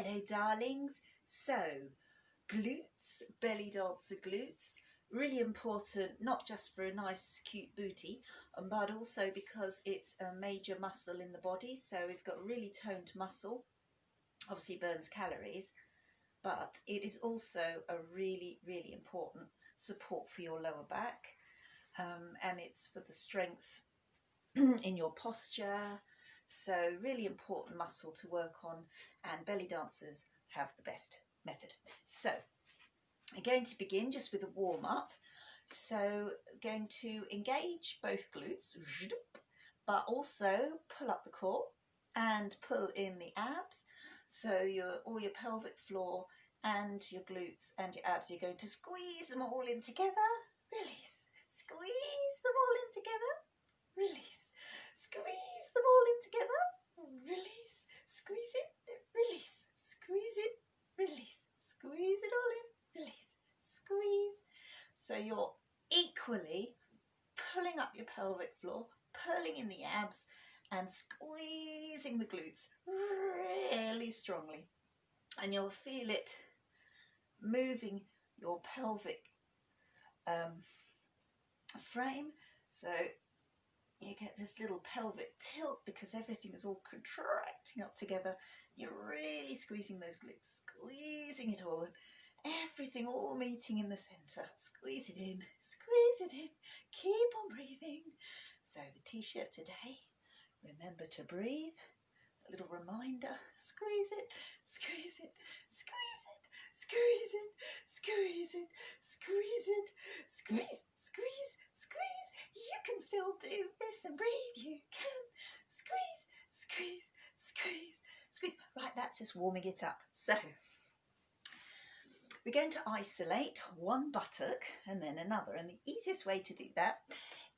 Hello darlings, so glutes, belly dancer glutes, really important not just for a nice cute booty but also because it's a major muscle in the body. So we've got really toned muscle, obviously burns calories, but it is also a really important support for your lower back, and it's for the strength in your posture. So really important muscle to work on, and belly dancers have the best method. So I'm going to begin just with a warm up. So going to engage both glutes, but also pull up the core and pull in the abs. So all your pelvic floor and your glutes and your abs, you're going to squeeze them all in together, release, squeeze them all in together, release, squeeze them all in together, release, squeeze it, release, squeeze it, release, squeeze it all in, release, squeeze. So you're equally pulling up your pelvic floor, pulling in the abs and squeezing the glutes really strongly, and you'll feel it moving your pelvic frame. So you get this little pelvic tilt because everything is all contracting up together. You're really squeezing those glutes, squeezing it all, everything all meeting in the centre. Squeeze it in, keep on breathing. So the t-shirt today, remember to breathe. A little reminder, squeeze it, squeeze it, squeeze it, squeeze it, squeeze it, squeeze it, squeeze, squeeze, squeeze. You can still do this and breathe, you can. Squeeze, squeeze, squeeze, squeeze. Right, that's just warming it up. So we're going to isolate one buttock and then another, and the easiest way to do that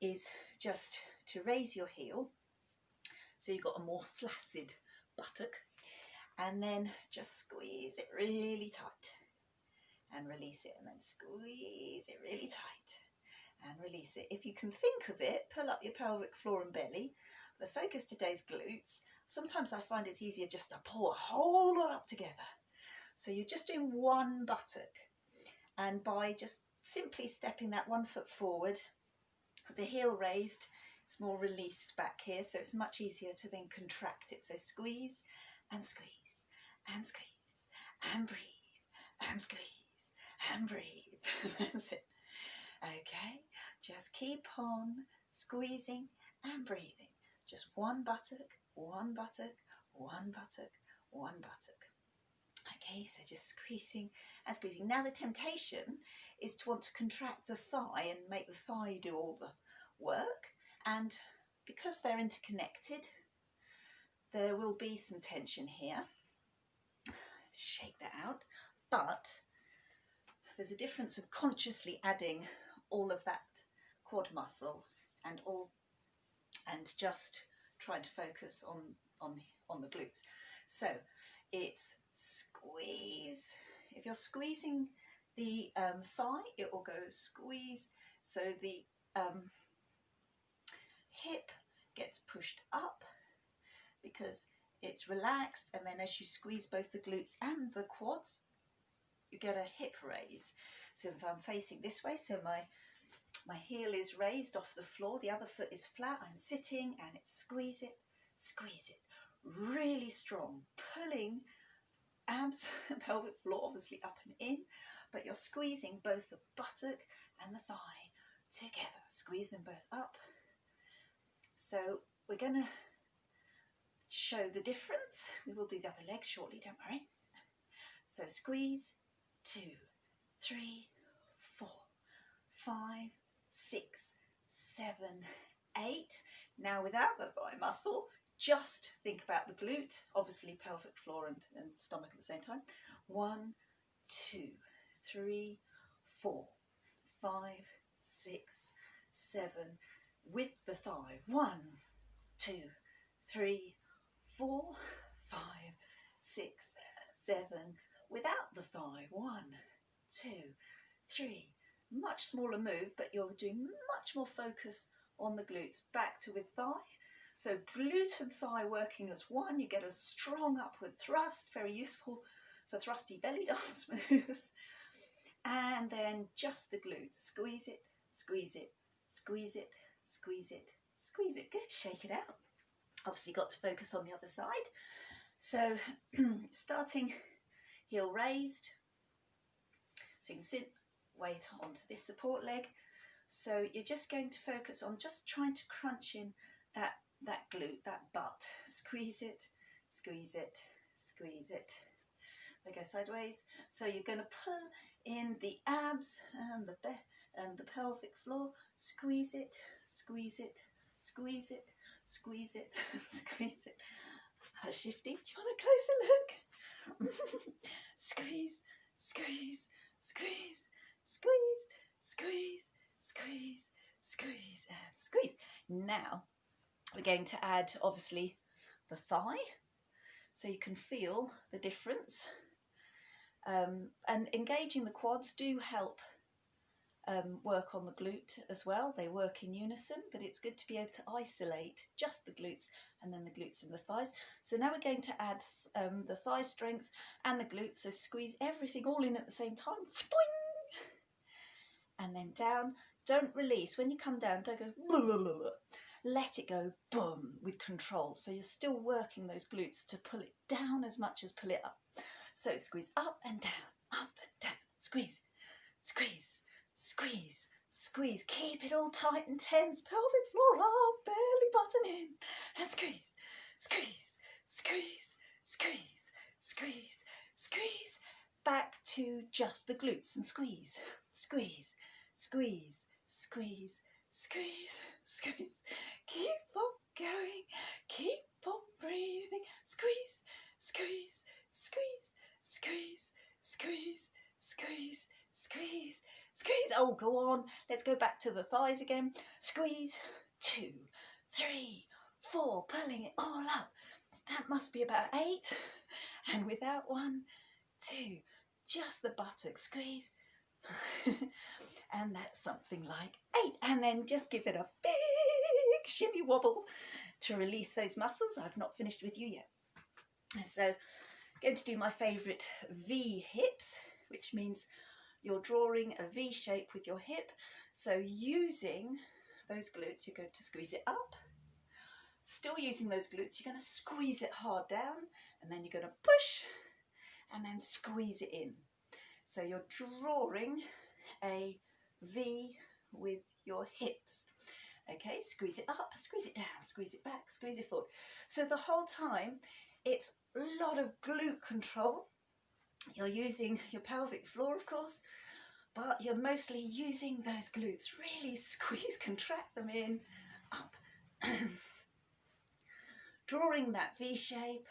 is just to raise your heel so you've got a more flaccid buttock, and then just squeeze it really tight and release it, and then squeeze it really tight and release it. If you can think of it, pull up your pelvic floor and belly. The focus today is glutes. Sometimes I find it's easier just to pull a whole lot up together. So you're just doing one buttock, and by just simply stepping that 1 foot forward, the heel raised, it's more released back here, so it's much easier to then contract it. So squeeze and squeeze and squeeze and breathe and squeeze and breathe. That's it. Okay, just keep on squeezing and breathing. Just one buttock, one buttock, one buttock, one buttock. Okay, so just squeezing and squeezing. Now the temptation is to want to contract the thigh and make the thigh do all the work, and because they're interconnected, there will be some tension here. Shake that out, but there's a difference of consciously adding all of that quad muscle and just trying to focus on the glutes. So it's squeeze. If you're squeezing the thigh, it will go squeeze, so the hip gets pushed up because it's relaxed, and then as you squeeze both the glutes and the quads, you get a hip raise. So if I'm facing this way, so my heel is raised off the floor, the other foot is flat, I'm sitting, and it's squeeze it, really strong, pulling abs and pelvic floor obviously up and in, but you're squeezing both the buttock and the thigh together. Squeeze them both up. So we're going to show the difference. We will do the other leg shortly, don't worry. So squeeze, 2, 3, 4, 5, 6, 7, 8. Now without the thigh muscle, just think about the glute, obviously pelvic floor and stomach at the same time. 1, 2, 3, 4, 5, 6, 7, with the thigh. 1, 2, 3, 4, 5, 6, 7, without the thigh. 1, 2, 3. Much smaller move, but you're doing much more focus on the glutes. Back to with thigh. So glute and thigh working as one, you get a strong upward thrust, very useful for thrusty belly dance moves. And then just the glutes, squeeze it, squeeze it, squeeze it, squeeze it, squeeze it. Good, shake it out. Obviously got to focus on the other side. So starting heel raised, so you can sit, weight onto this support leg. So you're just going to focus on just trying to crunch in that glute, that butt. Squeeze it, squeeze it, squeeze it. They go sideways. So you're going to pull in the abs and the pelvic floor. Squeeze it, squeeze it, squeeze it, squeeze it, squeeze it. Shifty, do you want a closer look? Squeeze, squeeze, squeeze, squeeze, squeeze, squeeze, squeeze, and squeeze. Now we're going to add obviously the thigh, so you can feel the difference. And engaging the quads do help work on the glute as well. They work in unison, but it's good to be able to isolate just the glutes and then the glutes and the thighs. So now we're going to add the thigh strength and the glutes, so squeeze everything all in at the same time. And then down. Don't release. When you come down, don't go blah, blah, blah, blah. Let it go boom with control. So you're still working those glutes to pull it down as much as pull it up. So squeeze up and down, squeeze, squeeze, squeeze, squeeze. Keep it all tight and tense. Pelvic floor up, belly button in, and squeeze, squeeze, squeeze, squeeze, squeeze, squeeze. Back to just the glutes and squeeze, squeeze, squeeze, squeeze, squeeze, squeeze. Keep on going, keep on breathing. Squeeze, squeeze, squeeze, squeeze, squeeze, squeeze, squeeze, squeeze. Oh, go on. Let's go back to the thighs again. Squeeze, 2, 3, 4, pulling it all up. That must be about 8. And without 1, 2, just the buttocks, squeeze. And that's something like 8. And then just give it a big shimmy wobble to release those muscles. I've not finished with you yet. So I'm going to do my favourite V hips, which means you're drawing a V shape with your hip. So using those glutes, you're going to squeeze it up. Still using those glutes, you're going to squeeze it hard down, and then you're going to push and then squeeze it in. So you're drawing a V with your hips. Okay, squeeze it up, squeeze it down, squeeze it back, squeeze it forward. So the whole time, it's a lot of glute control. You're using your pelvic floor, of course, but you're mostly using those glutes. Really squeeze, contract them in, up. Drawing that V shape.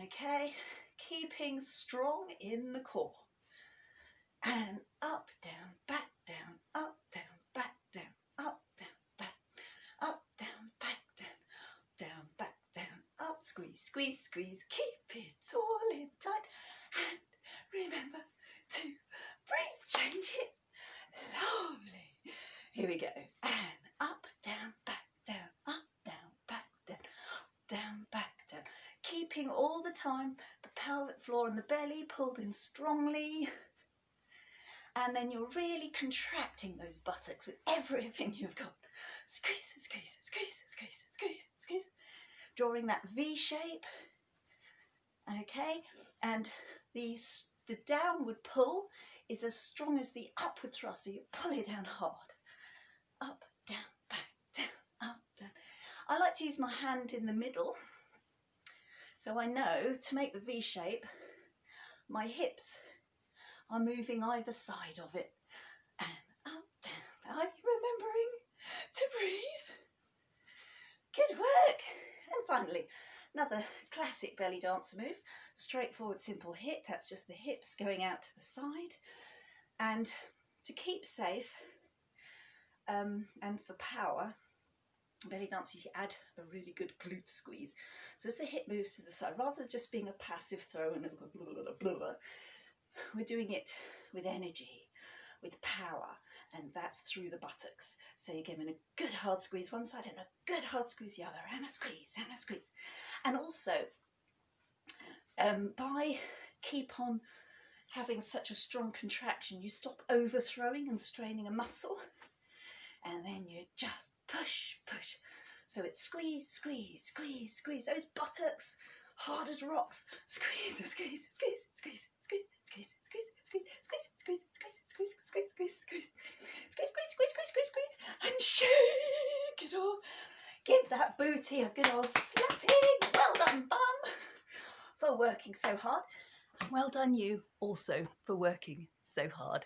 Okay, keeping strong in the core. And up, down, back, down, up, down, back, down, up, down, back, up, down, back, down, down, back, down, up, squeeze, squeeze, squeeze, keep it all in tight, and remember to breathe, change it, lovely, here we go, and up, down, back, down, up, down, back, down, down, back, down, keeping all the time the pelvic floor and the belly pulled in strongly. And then you're really contracting those buttocks with everything you've got. Squeeze, squeeze, squeeze, squeeze, squeeze, squeeze. Drawing that V shape. Okay, and the downward pull is as strong as the upward thrust, so you pull it down hard. Up, down, back, down, up, down. I like to use my hand in the middle, so I know to make the V shape, my hips are moving either side of it, and up, down. Are you remembering to breathe? Good work. And finally, another classic belly dancer move, straightforward, simple hit. That's just the hips going out to the side. And to keep safe and for power, belly dancers, you add a really good glute squeeze. So as the hip moves to the side, rather than just being a passive throw and a blah, blah, blah, blah, we're doing it with energy. with power, and that's through the buttocks. So you're giving a good hard squeeze one side and a good hard squeeze the other, and a squeeze and a squeeze. And also, by keep on having such a strong contraction, you stop overthrowing and straining a muscle, and then you just push, push. So it's squeeze, squeeze, squeeze, squeeze. Those buttocks, hard as rocks. Squeeze, squeeze, squeeze, squeeze, squeeze, squeeze, squeeze, squeeze, squeeze, squeeze, squeeze, squeeze, squeeze, squeeze, squeeze, squeeze, squeeze, squeeze, squeeze, squeeze, and shake it off. Give that booty a good old slapping. Well done, bum, for working so hard. And well done you also for working so hard.